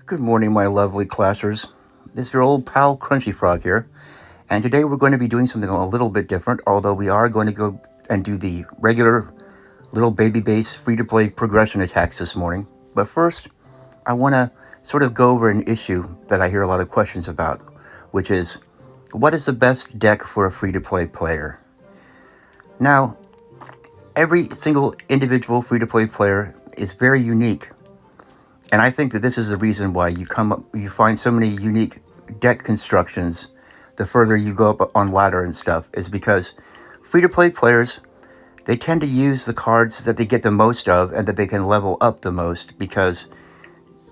Good morning, my lovely classers. This is your old pal Crunchy Frog here, and today we're going to be doing something a little bit different, although we are going to go and do the regular little baby base free-to-play progression attacks this morning. But first, I want to sort of go over an issue that I hear a lot of questions about, which is, what is the best deck for a free-to-play player? Now, every single individual free-to-play player is very unique. And I think that this is the reason why you find so many unique deck constructions the further you go up on ladder and stuff, is because free-to-play players, they tend to use the cards that they get the most of and that they can level up the most, because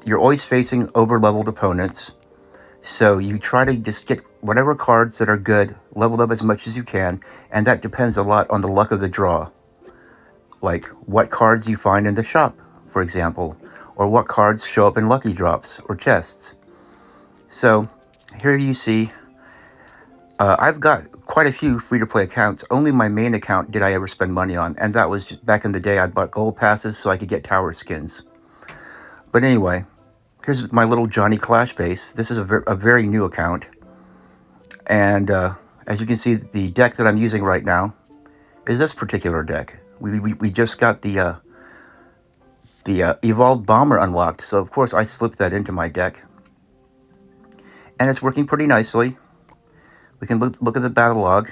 you're always facing over-leveled opponents. So you try to just get whatever cards that are good leveled up as much as you can, and that depends a lot on the luck of the draw. Like what cards you find in the shop, for example, or what cards show up in lucky drops or chests. So here you see, I've got quite a few free-to-play accounts. Only my main account did I ever spend money on, and that was just back in the day. I bought gold passes so I could get tower skins. But anyway, here's my little Johnny Clash base. This is a very new account, and as you can see, the deck that I'm using right now is this particular deck. We just got the Evolved Bomber unlocked, so of course I slipped that into my deck. And it's working pretty nicely. We can look at the battle log.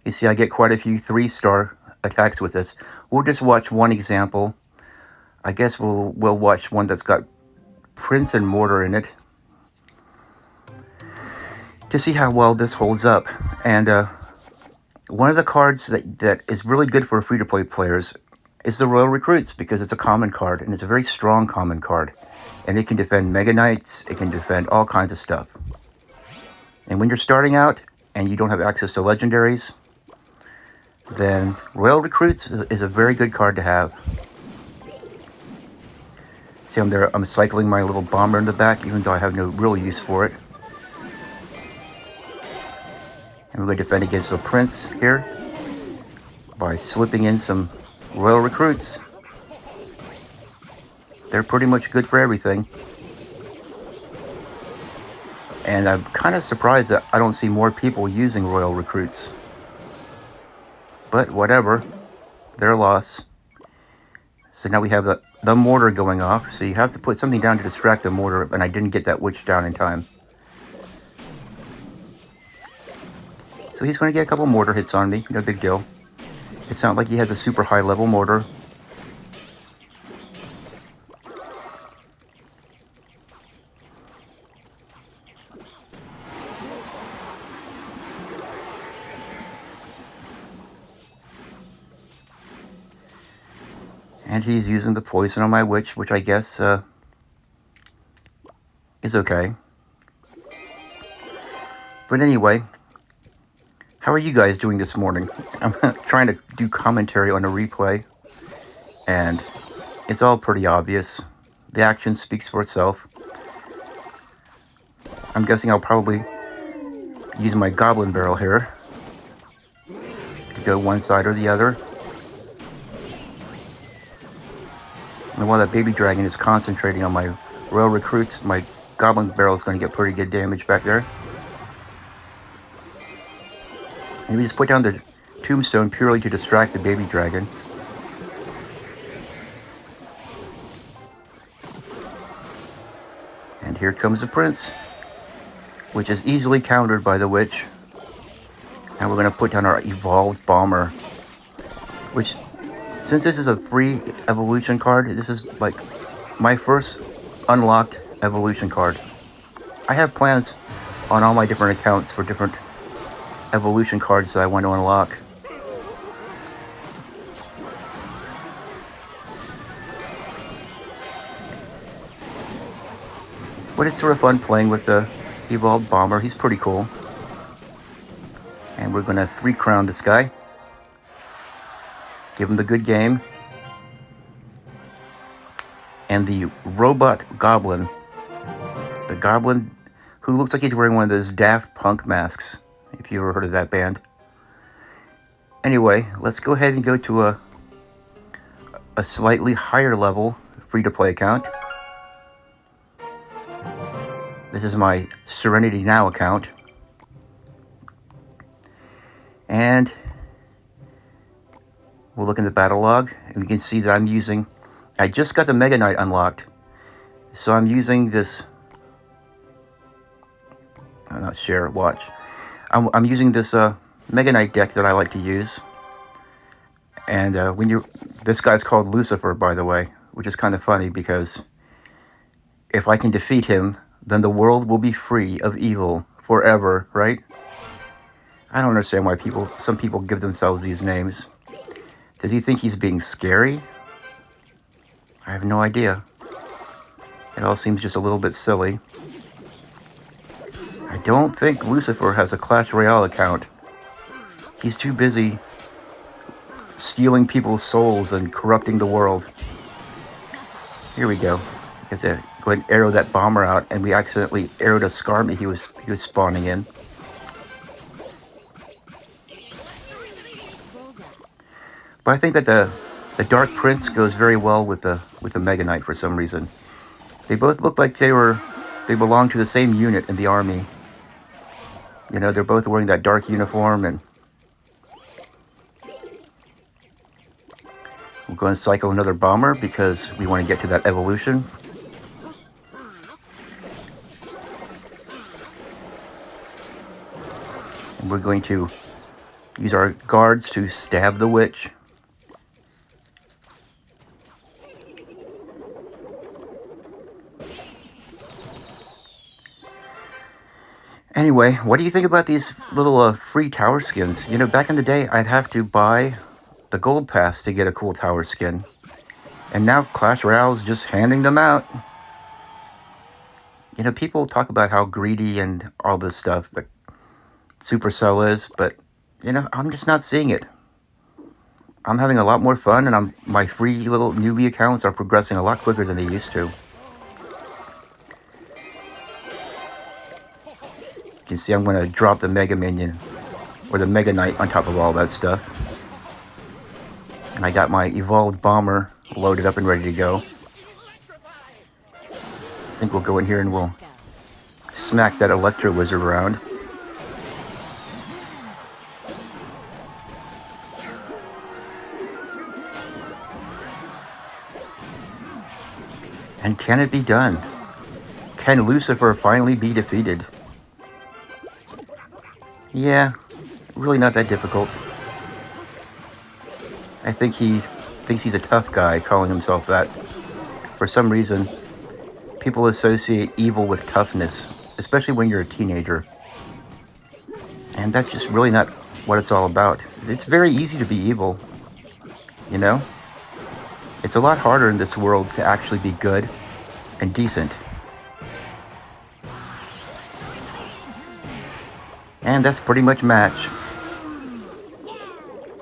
You see I get quite a few 3-star attacks with this. We'll just watch one example. I guess we'll watch one that's got Prince and Mortar in it, to see how well this holds up. And one of the cards that is really good for free-to-play players is the Royal Recruits, because it's a common card, and it's a very strong common card. And it can defend Mega Knights, it can defend all kinds of stuff. And when you're starting out and you don't have access to legendaries, then Royal Recruits is a very good card to have. See, I'm cycling my little bomber in the back, even though I have no real use for it. And we're going to defend against the Prince here by slipping in some Royal Recruits. They're pretty much good for everything. And I'm kind of surprised that I don't see more people using Royal Recruits. But whatever, their loss. So now we have the mortar going off. So you have to put something down to distract the mortar, and I didn't get that witch down in time. So he's going to get a couple mortar hits on me, no big deal. It's not like he has a super high level mortar. And he's using the poison on my witch, which I guess is okay. But anyway, how are you guys doing this morning? I'm trying to do commentary on a replay, and it's all pretty obvious. The action speaks for itself. I'm guessing I'll probably use my goblin barrel here to go one side or the other. And while that baby dragon is concentrating on my Royal Recruits, my goblin barrel is going to get pretty good damage back there. And we just put down the tombstone purely to distract the baby dragon. And here comes the Prince, which is easily countered by the witch. And we're going to put down our Evolved Bomber, which, since this is a free evolution card, this is like my first unlocked evolution card. I have plans on all my different accounts for different evolution cards that I want to unlock. But it's sort of fun playing with the Evolved Bomber. He's pretty cool. And we're going to 3-crown this guy. Give him the good game. And the Robot Goblin. The Goblin who looks like he's wearing one of those Daft Punk masks, if you ever heard of that band. Anyway, let's go ahead and go to a slightly higher level free-to-play account. This is my Serenity Now account. And we'll look in the battle log, and we can see that I just got the Mega Knight unlocked. So I'm using this, I'm not share, watch. I'm using this Mega Knight deck that I like to use. And this guy's called Lucifer, by the way, which is kind of funny because if I can defeat him, then the world will be free of evil forever, right? I don't understand why some people give themselves these names. Does he think he's being scary? I have no idea. It all seems just a little bit silly. I don't think Lucifer has a Clash Royale account. He's too busy stealing people's souls and corrupting the world. Here we go. You have to go ahead and arrow that bomber out, and we accidentally arrowed a Skarmy he was spawning in. But I think that the Dark Prince goes very well with the Mega Knight for some reason. They both look like they belong to the same unit in the army. You know, they're both wearing that dark uniform, and we're going to cycle another bomber because we want to get to that evolution. And we're going to use our guards to stab the witch. Anyway, what do you think about these little free tower skins? You know, back in the day, I'd have to buy the gold pass to get a cool tower skin. And now Clash Royale's just handing them out. You know, people talk about how greedy and all this stuff that Supercell is, but, you know, I'm just not seeing it. I'm having a lot more fun, and my free little newbie accounts are progressing a lot quicker than they used to. You can see I'm going to drop the Mega Minion, or the Mega Knight on top of all that stuff. And I got my Evolved Bomber loaded up and ready to go. I think we'll go in here and we'll smack that Electro Wizard around. And can it be done? Can Lucifer finally be defeated? Yeah, really not that difficult. I think he thinks he's a tough guy, calling himself that. For some reason, people associate evil with toughness, especially when you're a teenager. And that's just really not what it's all about. It's very easy to be evil, you know? It's a lot harder in this world to actually be good and decent. And that's pretty much match.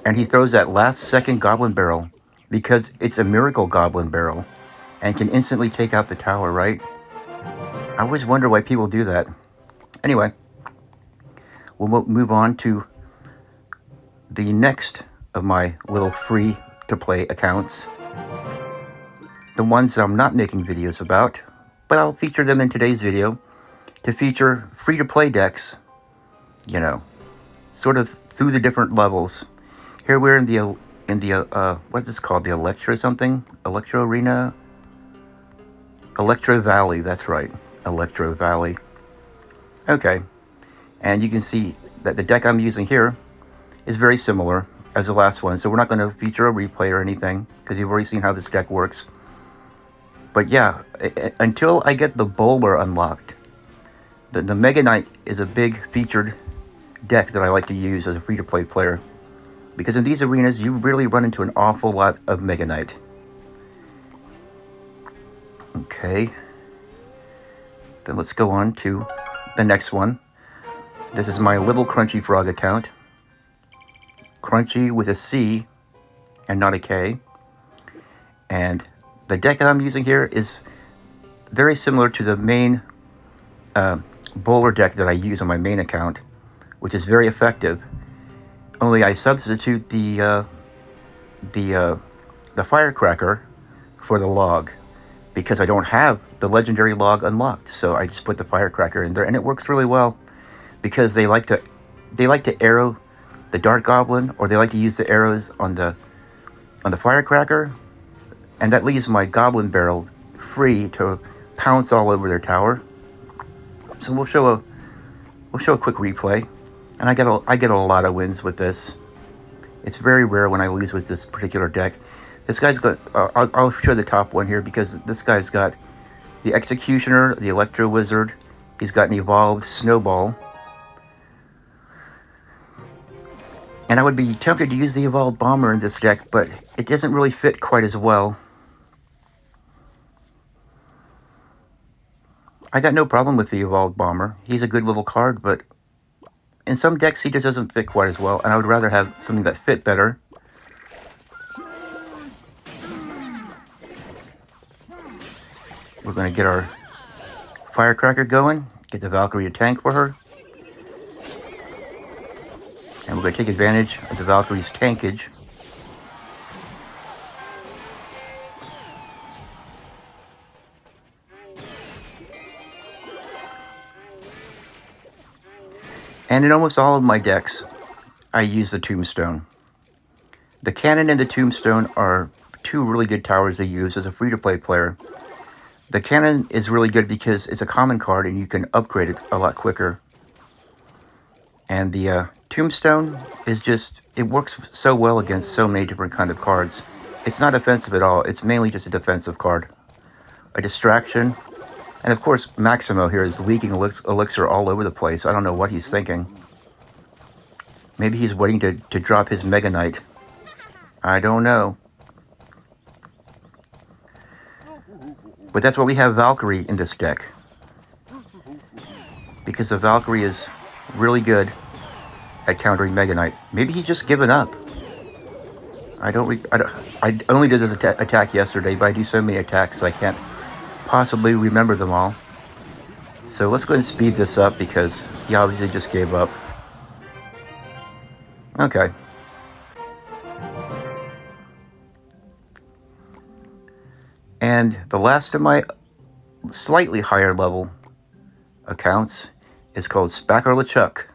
And he throws that last second Goblin Barrel because it's a miracle Goblin Barrel and can instantly take out the tower, right? I always wonder why people do that. Anyway, we'll move on to the next of my little free-to-play accounts. The ones that I'm not making videos about, but I'll feature them in today's video to feature free-to-play decks, you know, sort of through the different levels. Here we're in the what is this called? The Electro something? Electro Arena? Electro Valley, that's right. Electro Valley. Okay. And you can see that the deck I'm using here is very similar as the last one. So we're not going to feature a replay or anything because you've already seen how this deck works. But yeah, until I get the bowler unlocked, the Mega Knight is a big featured deck that I like to use as a free-to-play player. Because in these arenas, you really run into an awful lot of Mega Knight. Okay. Then let's go on to the next one. This is my Little Crunchy Frog account. Crunchy with a C and not a K. And the deck that I'm using here is very similar to the main bowler deck that I use on my main account, which is very effective. Only I substitute the Firecracker for the log because I don't have the legendary log unlocked. So I just put the firecracker in there, and it works really well because they like to arrow the dart goblin, or they like to use the arrows on the firecracker, and that leaves my goblin barrel free to pounce all over their tower. So we'll show a quick replay, and I get a lot of wins with this. It's very rare when I lose with this particular deck. This guy's got, I'll show the top one here because this guy's got the Executioner, the Electro Wizard. He's got an evolved Snowball. And I would be tempted to use the evolved Bomber in this deck, but it doesn't really fit quite as well. I got no problem with the evolved Bomber. He's a good little card, but in some decks he just doesn't fit quite as well, and I would rather have something that fit better. We're going to get our firecracker going, get the Valkyrie to tank for her. And we're going to take advantage of the Valkyrie's tankage. And in almost all of my decks, I use the Tombstone. The Cannon and the Tombstone are two really good towers to use as a free-to-play player. The Cannon is really good because it's a common card and you can upgrade it a lot quicker. And the Tombstone is just, it works so well against so many different kind of cards. It's not offensive at all. It's mainly just a defensive card. A distraction. And of course, Maximo here is leaking elixir all over the place. I don't know what he's thinking. Maybe he's waiting to drop his Mega Knight. I don't know. But that's why we have Valkyrie in this deck. Because the Valkyrie is really good at countering Mega Knight. Maybe he's just given up. I only did this attack yesterday, but I do so many attacks so I can't possibly remember them all. So let's go ahead and speed this up because he obviously just gave up. Okay. And the last of my slightly higher level accounts is called Spacker LeChuck.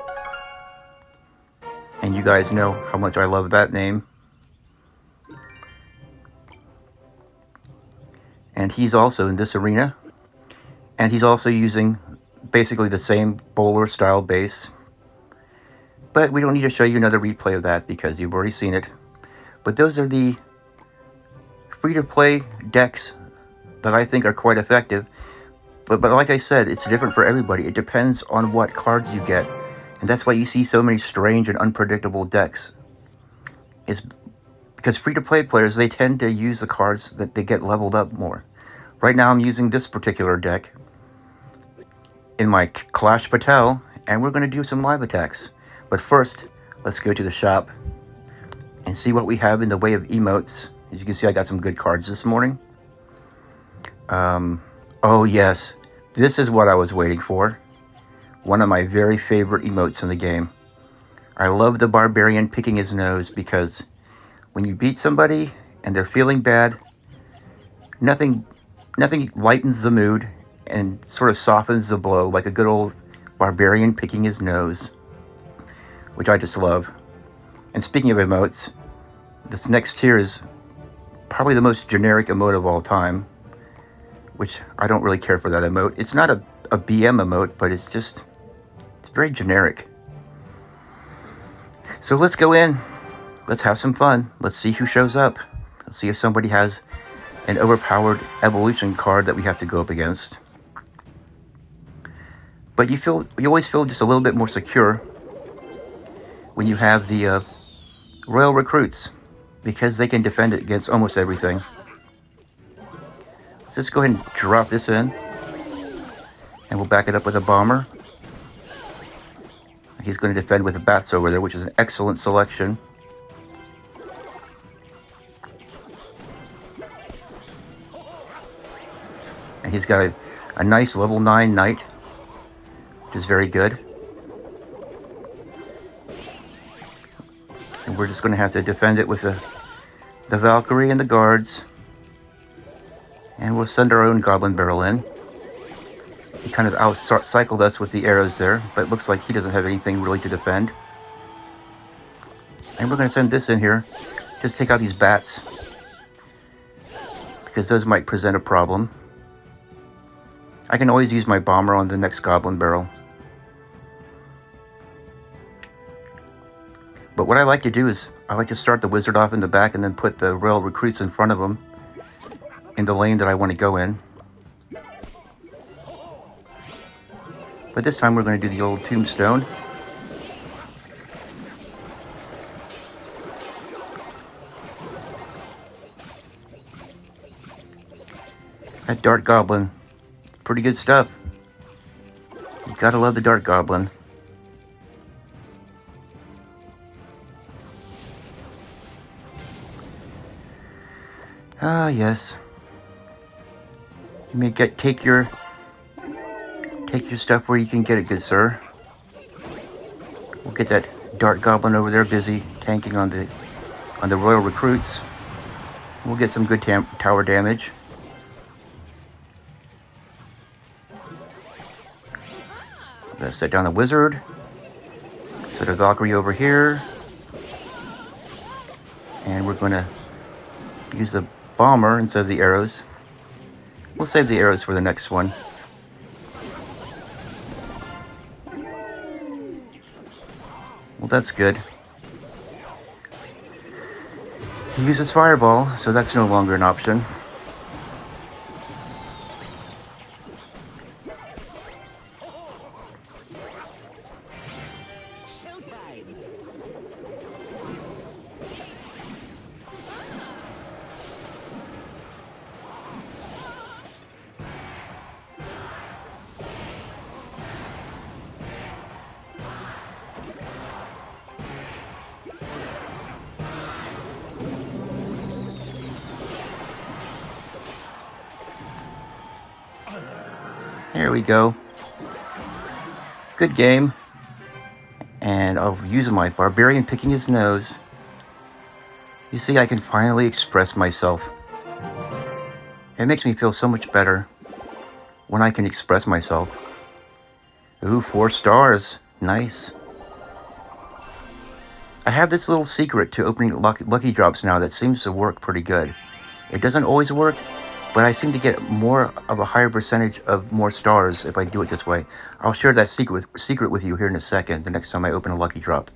And you guys know how much I love that name. And he's also in this arena. And he's also using basically the same bowler style base. But we don't need to show you another replay of that because you've already seen it. But those are the free-to-play decks that I think are quite effective. But like I said, it's different for everybody. It depends on what cards you get. And that's why you see so many strange and unpredictable decks. It's because free-to-play players, they tend to use the cards that they get leveled up more. Right now I'm using this particular deck in my Clash Patel, and we're going to do some live attacks. But first, let's go to the shop and see what we have in the way of emotes. As you can see, I got some good cards this morning. Oh yes, this is what I was waiting for. One of my very favorite emotes in the game. I love the barbarian picking his nose because when you beat somebody and they're feeling bad, nothing lightens the mood and sort of softens the blow like a good old barbarian picking his nose, which I just love. And speaking of emotes, this next tier is probably the most generic emote of all time, which I don't really care for that emote. It's not a BM emote, but it's very generic. So let's go in. Let's have some fun. Let's see who shows up. Let's see if somebody has an overpowered evolution card that we have to go up against. But you always feel just a little bit more secure when you have the Royal Recruits, because they can defend it against almost everything. Let's just go ahead and drop this in, and we'll back it up with a Bomber. He's going to defend with the Bats over there, which is an excellent selection. And he's got a nice level 9 Knight, which is very good. And we're just going to have to defend it with the Valkyrie and the Guards. And we'll send our own Goblin Barrel in. kind of out-cycled us with the arrows there, but it looks like he doesn't have anything really to defend. And we're going to send this in here. Just take out these bats, because those might present a problem. I can always use my bomber on the next goblin barrel. But what I like to do is, I like to start the wizard off in the back and then put the Royale recruits in front of him in the lane that I want to go in. But this time we're going to do the old tombstone. That Dart Goblin, pretty good stuff. You gotta love the Dart Goblin. Ah, yes. You may take your stuff where you can get it, good sir. We'll get that Dart Goblin over there busy tanking on the Royale recruits. We'll get some good tower damage. Gonna set down the wizard. Set a Valkyrie over here. And we're gonna use the bomber instead of the arrows. We'll save the arrows for the next one. Well, that's good. He uses fireball, so that's no longer an option. There we go. Good game. And I'll use my barbarian picking his nose. You see, I can finally express myself. It makes me feel so much better when I can express myself. Ooh, 4 stars. Nice. I have this little secret to opening lucky drops now that seems to work pretty good. It doesn't always work, but I seem to get more of a higher percentage of more stars if I do it this way. I'll share that secret with you here in a second, the next time I open a lucky drop.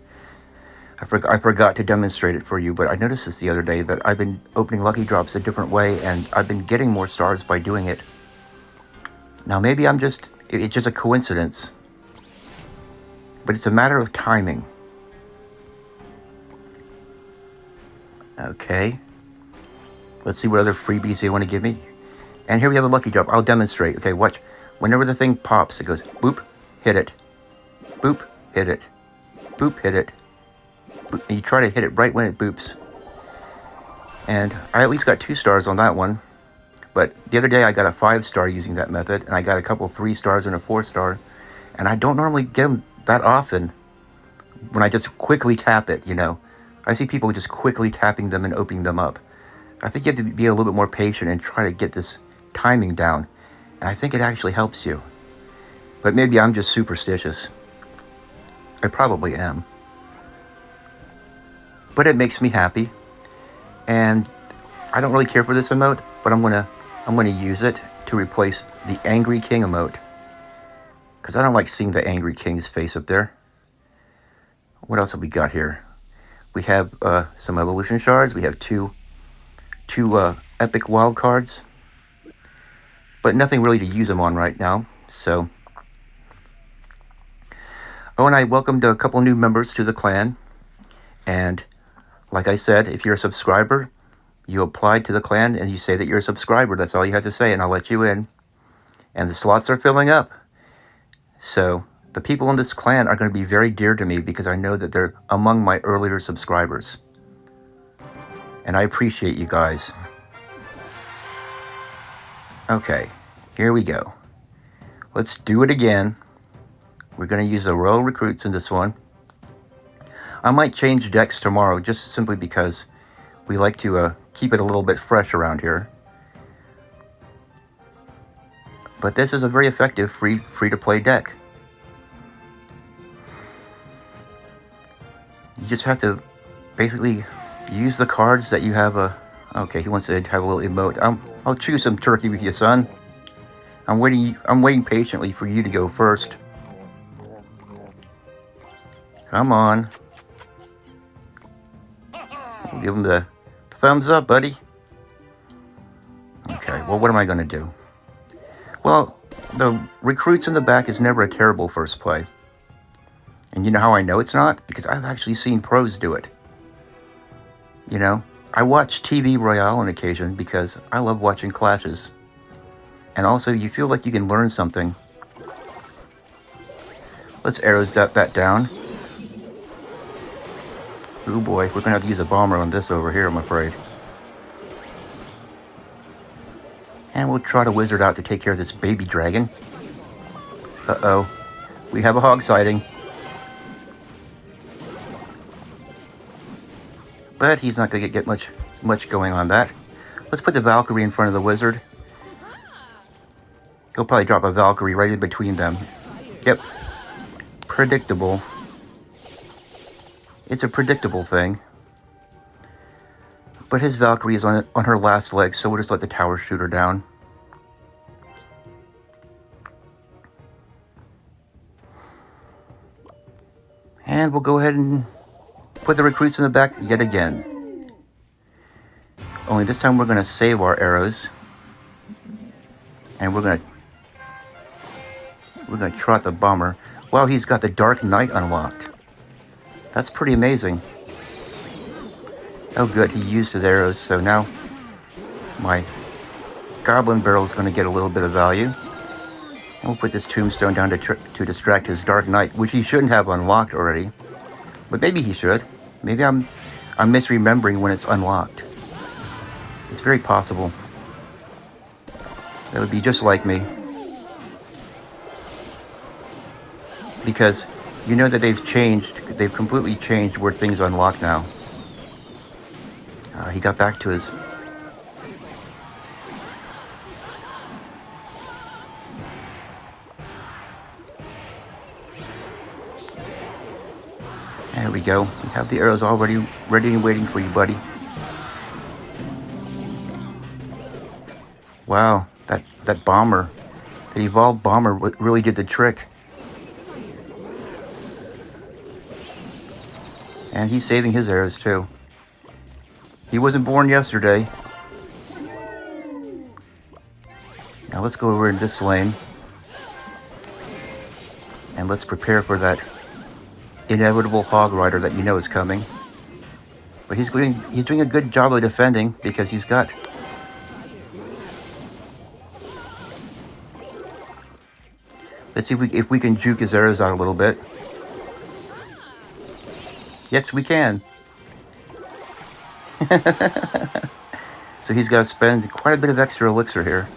I forgot to demonstrate it for you, but I noticed this the other day that I've been opening lucky drops a different way, and I've been getting more stars by doing it. Now maybe it's just a coincidence, but it's a matter of timing. Okay. Let's see what other freebies they want to give me. And here we have a lucky drop. I'll demonstrate. Okay, watch. Whenever the thing pops, it goes boop, hit it. Boop, hit it. Boop, hit it. Boop. And you try to hit it right when it boops. And I at least got 2 stars on that one. But the other day I got a 5-star using that method. And I got a couple 3 stars and a 4-star. And I don't normally get them that often when I just quickly tap it, you know. I see people just quickly tapping them and opening them up. I think you have to be a little bit more patient and try to get this timing down. And I think it actually helps you. But maybe I'm just superstitious. I probably am. But it makes me happy. And I don't really care for this emote, but I'm gonna use it to replace the Angry King emote. Because I don't like seeing the Angry King's face up there. What else have we got here? We have some evolution shards. We have two epic wild cards, but nothing really to use them on right now. So, oh, and I welcomed a couple new members to the clan. And like I said, if you're a subscriber, you apply to the clan and you say that you're a subscriber. That's all you have to say, and I'll let you in. And the slots are filling up. So the people in this clan are going to be very dear to me because I know that they're among my earlier subscribers. And I appreciate you guys. Okay, here we go. Let's do it again. We're going to use the Royale recruits in this one. I might change decks tomorrow just simply because we like to keep it a little bit fresh around here. But this is a very effective free-to-play deck. You just have to basically use the cards that you have Okay, he wants to have a little emote. I'll chew some turkey with you, son. I'm waiting patiently for you to go first. Come on. We'll give him the thumbs up, buddy. Okay, well, what am I going to do? Well, the recruits in the back is never a terrible first play. And you know how I know it's not? Because I've actually seen pros do it. You know, I watch TV Royale on occasion because I love watching clashes. And also, you feel like you can learn something. Let's arrows that down. Oh boy, we're going to have to use a bomber on this over here, I'm afraid. And we'll trot a wizard out to take care of this baby dragon. Uh-oh. We have a hog sighting. But he's not going to get much going on that. Let's put the Valkyrie in front of the wizard. He'll probably drop a Valkyrie right in between them. Yep. Predictable. It's a predictable thing. But his Valkyrie is on her last leg, so we'll just let the tower shoot her down. And we'll go ahead and put the recruits in the back yet again. Only this time we're going to save our arrows. And we're going to trot the bomber. Wow, he's got the Dark Knight unlocked. That's pretty amazing. Oh good, he used his arrows, so now my Goblin Barrel is going to get a little bit of value. And we'll put this Tombstone down to distract his Dark Knight, which he shouldn't have unlocked already. But maybe he should. Maybe I'm misremembering when it's unlocked. It's very possible. That would be just like me. Because you know that they've completely changed where things unlock now. He got back to his... There we go. We have the arrows already ready and waiting for you, buddy. Wow, that bomber, the evolved bomber really did the trick. And he's saving his arrows too. He wasn't born yesterday. Now let's go over in this lane. And let's prepare for that inevitable hog rider that you know is coming. But he's doing a good job of defending because he's got... Let's see if we can juke his arrows out a little bit. Yes, we can. So he's got to spend quite a bit of extra elixir here.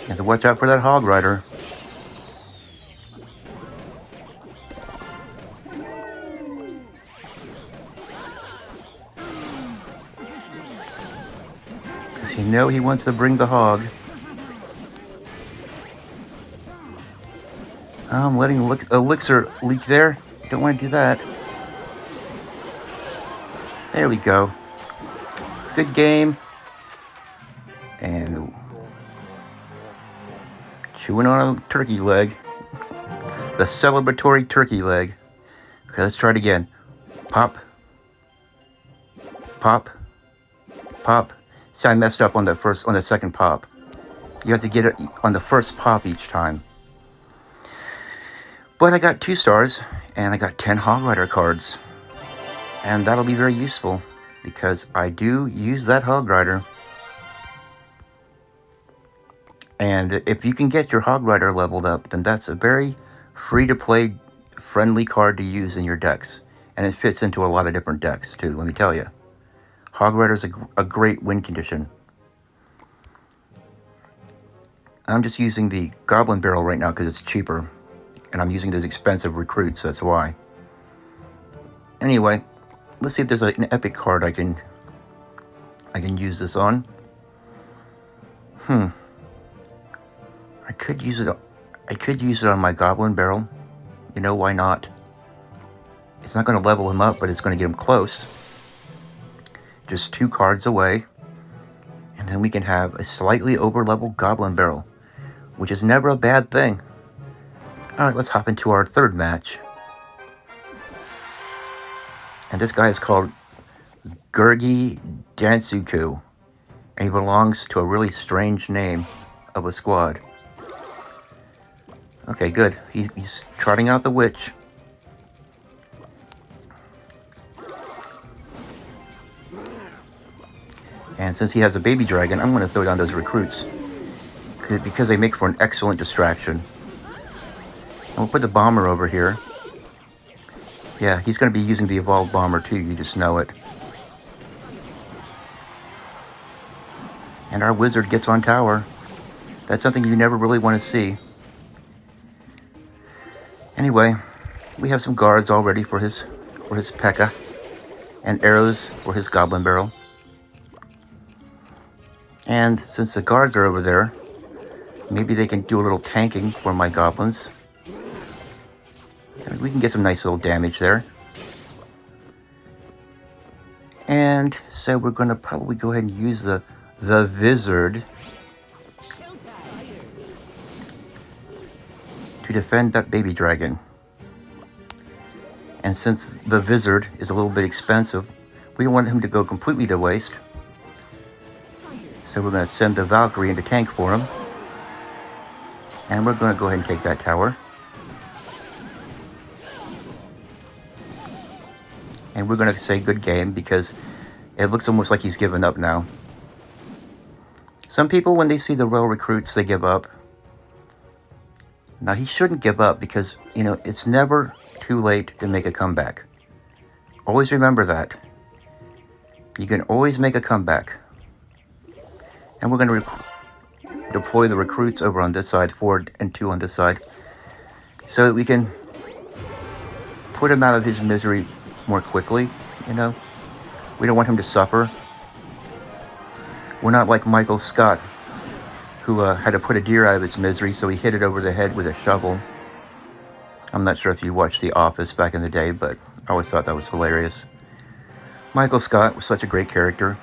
You have to watch out for that hog rider. Because you know he wants to bring the hog. I'm letting elixir leak there. Don't want to do that. There we go. Good game. And chewing on a turkey leg. The celebratory turkey leg. Okay, let's try it again. Pop. Pop. Pop. See, I messed up on the second pop. You have to get it on the first pop each time. But I got 2 stars, and I got 10 Hog Rider cards. And that'll be very useful, because I do use that Hog Rider. And if you can get your Hog Rider leveled up, then that's a very free-to-play, friendly card to use in your decks. And it fits into a lot of different decks, too, let me tell you. Hog Rider's a great win condition. I'm just using the Goblin Barrel right now because it's cheaper. And I'm using those expensive recruits, that's why. Anyway, let's see if there's an epic card I can use this on. I could use it on my Goblin Barrel. You know, why not? It's not going to level him up, but it's going to get him close. Just 2 cards away. And then we can have a slightly over-leveled Goblin Barrel, which is never a bad thing. Alright, let's hop into our third match. And this guy is called Gurgi Dansuku. And he belongs to a really strange name of a squad. Okay, good. He's trotting out the witch. And since he has a baby dragon, I'm going to throw down those recruits. Because they make for an excellent distraction. And we'll put the bomber over here. Yeah, he's going to be using the evolved bomber too, you just know it. And our wizard gets on tower. That's something you never really want to see. Anyway, we have some guards all ready for his P.E.K.K.A. and arrows for his Goblin Barrel. And since the guards are over there, maybe they can do a little tanking for my goblins. And we can get some nice little damage there. And so we're going to probably go ahead and use the Wizard to defend that baby dragon. And since the Wizard is a little bit expensive, we don't want him to go completely to waste. So we're going to send the Valkyrie into tank for him. And we're going to go ahead and take that tower. And we're going to say good game because it looks almost like he's given up now. Some people, when they see the Royal recruits, they give up. Now, he shouldn't give up because, you know, it's never too late to make a comeback. Always remember that. You can always make a comeback. And we're going to deploy the recruits over on this side, 4 and 2 on this side, so that we can put him out of his misery more quickly, you know. We don't want him to suffer. We're not like Michael Scott, who had to put a deer out of its misery, so he hit it over the head with a shovel. I'm not sure if you watched The Office back in the day, but I always thought that was hilarious. Michael Scott was such a great character.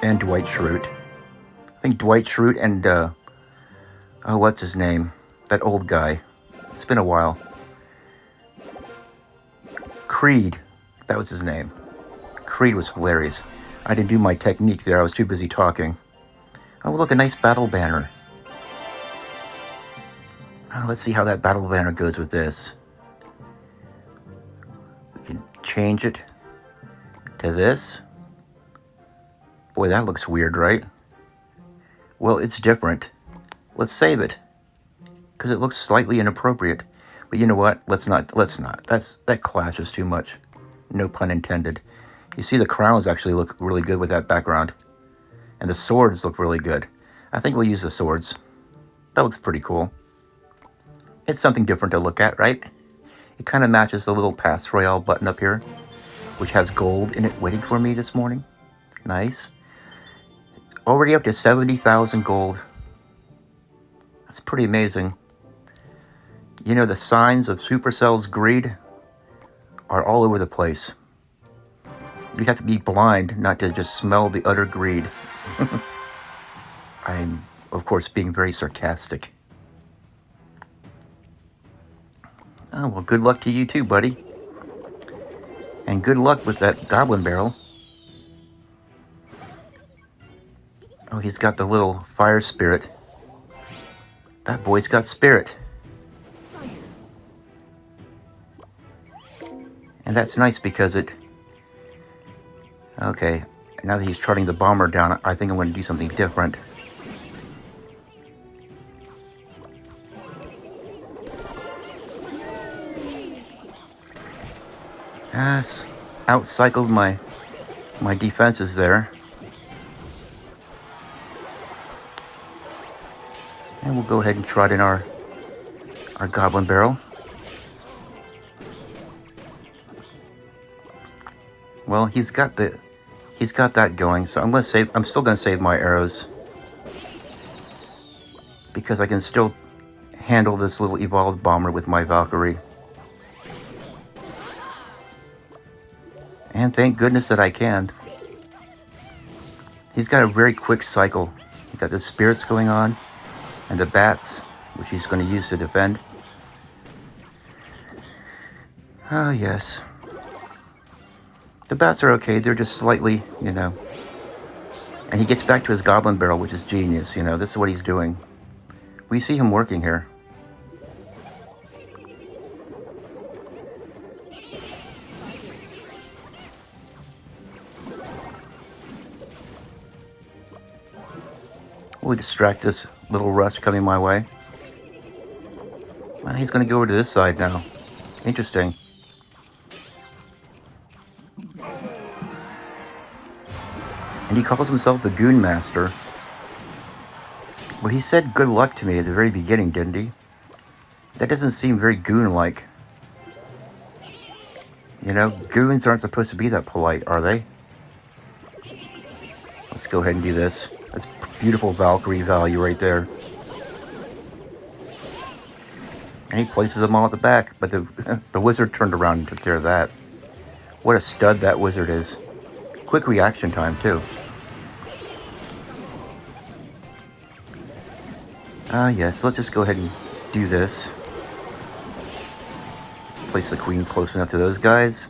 And Dwight Schrute. I think Dwight Schrute and, oh, what's his name? That old guy. It's been a while. Creed. That was his name. Creed was hilarious. I didn't do my technique there. I was too busy talking. Oh, look, a nice battle banner. Oh, let's see how that battle banner goes with this. We can change it to this. Boy, that looks weird, right? Well, it's different. Let's save it. Because it looks slightly inappropriate. But you know what? Let's not. That clashes too much. No pun intended. You see the crowns actually look really good with that background. And the swords look really good. I think we'll use the swords. That looks pretty cool. It's something different to look at, right? It kind of matches the little Pass Royale button up here, which has gold in it waiting for me this morning. Nice. Already up to 70,000 gold. That's pretty amazing. You know, the signs of Supercell's greed are all over the place. You have to be blind not to just smell the utter greed. I'm, of course, being very sarcastic. Oh, well, good luck to you too, buddy. And good luck with that Goblin Barrel. Oh, he's got the little fire spirit. That boy's got spirit. And that's nice because it... Okay, now that he's trotting the bomber down, I think I'm going to do something different. Outcycled my defenses there. go ahead and trot in our goblin barrel. Well, he's got that going, so I'm still gonna save my arrows because I can still handle this little evolved bomber with my Valkyrie. And thank goodness that I can. He's got a very quick cycle. He's got the spirits going on and the bats, which he's going to use to defend. Oh, yes. The bats are okay. They're just slightly, And he gets back to his goblin barrel, which is genius, This is what he's doing. We see him working here. We'll distract this little rush coming my way. Well, he's going to go over to this side now. Interesting. And he calls himself the Goon Master. Well, he said good luck to me at the very beginning, didn't he? That doesn't seem very goon-like. Goons aren't supposed to be that polite, are they? Let's go ahead and do this. That's beautiful Valkyrie value right there. And he places them all at the back, but the wizard turned around and took care of that. What a stud that wizard is. Quick reaction time, too. Yes, let's just go ahead and do this. Place the queen close enough to those guys.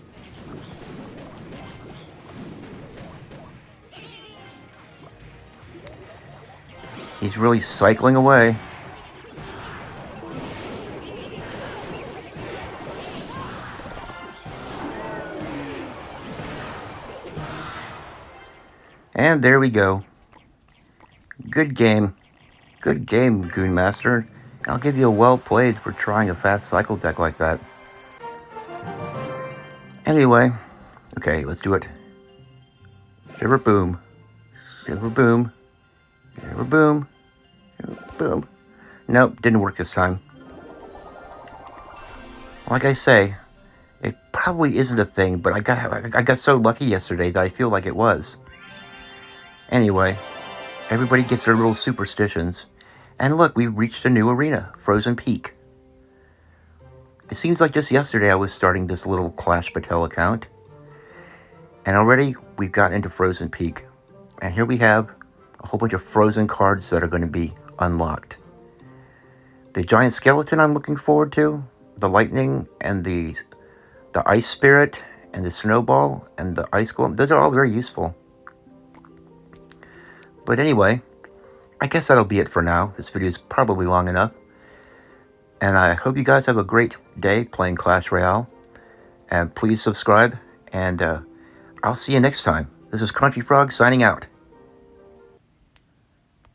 He's really cycling away. And there we go. Good game. Good game, Goon Master. I'll give you a well played for trying a fast cycle deck like that. Anyway, okay, let's do it. Shiver boom. Shiver boom. Shiver boom. Shiver boom. Nope, didn't work this time. Like I say, it probably isn't a thing, but I got so lucky yesterday that I feel like it was. Anyway, everybody gets their little superstitions. And look, we reached a new arena, Frozen Peak. It seems like just yesterday I was starting this little Clash Patel account. And already we've got into Frozen Peak. And here we have a whole bunch of Frozen cards that are going to be unlocked. The Giant Skeleton I'm looking forward to. The Lightning and the Ice Spirit and the Snowball and the Ice Golem. Those are all very useful. But anyway, I guess that'll be it for now. This video is probably long enough. And I hope you guys have a great day playing Clash Royale. And please subscribe. And I'll see you next time. This is Crunchy Frog signing out.